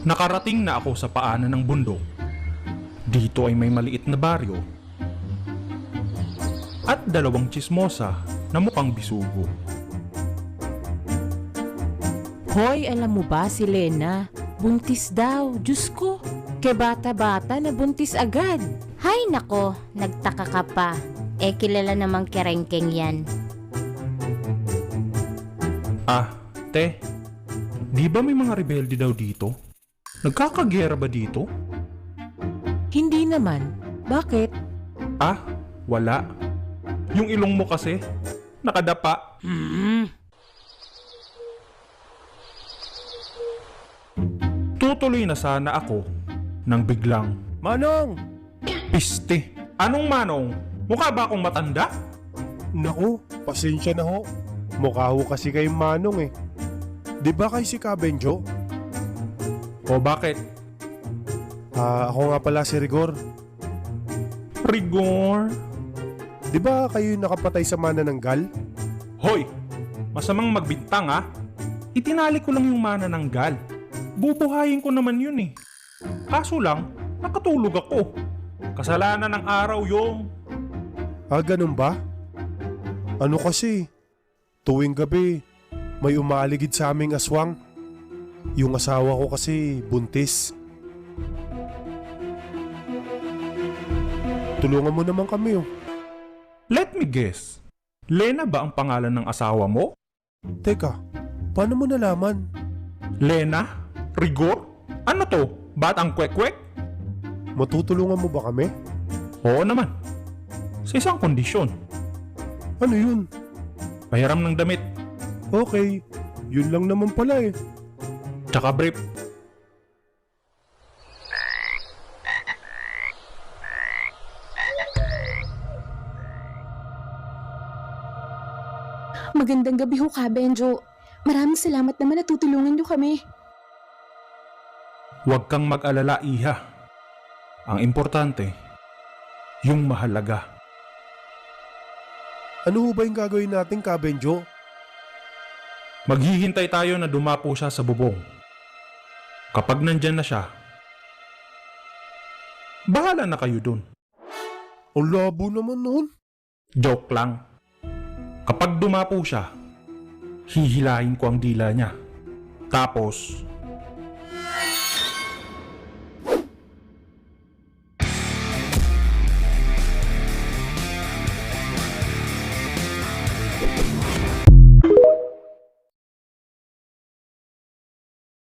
Nakarating na ako sa paanan ng bundok. Dito ay may maliit na baryo at dalawang tsismosa na mukhang bisugo. Hoy, alam mo ba si Lena? Buntis daw. Diyos ko, ke bata-bata na buntis agad. Hay nako, nagtaka ka pa. Kilala namang kerengkeng yan. Te, di ba may mga rebelde daw dito? Nagkakagera ba dito? Hindi naman. Bakit? Wala. Yung ilong mo kasi, nakadapa. Tutuloy na sana ako nang biglang, Manong! piste. Anong manong? Mukha ba akong matanda? Naku, pasensya na ho. Mukha ho kasi kayong Manong eh. Di ba kay si Kabenjo? O bakit? Ako nga pala si Rigor. Rigor? Di ba kayo yung nakapatay sa manananggal? Hoy! Masamang magbintang Itinali ko lang yung manananggal. Bubuhayin ko naman yun eh. Kaso lang, nakatulog ako. Kasalanan ng araw yung... Ganun ba? Ano kasi? Tuwing gabi, may umaaligid sa aming aswang. Yung asawa ko kasi buntis. Tulungan mo naman kami oh. Let me guess. Lena ba ang pangalan ng asawa mo? Teka, paano mo nalaman? Lena? Rigor? Ano to? Batang kwek-kwek? Matutulungan mo ba kami? Oo naman. Sa isang kondisyon. Ano yun? Pahiram ng damit. Okay, yun lang naman pala eh. Tsaka brief. Magandang gabi ho, Kabenjo. Maraming salamat naman na tutulungan niyo kami. Huwag kang mag-alala, Iha. Ang importante, yung mahalaga. Ano ho ba yung gagawin natin, Kabenjo? Maghihintay tayo na dumapo siya sa bubong. Kapag nandyan na siya, bahala na kayo dun. Ang labo naman noon. Joke lang. Kapag dumapo siya, hihilahin ko ang dila niya. Tapos,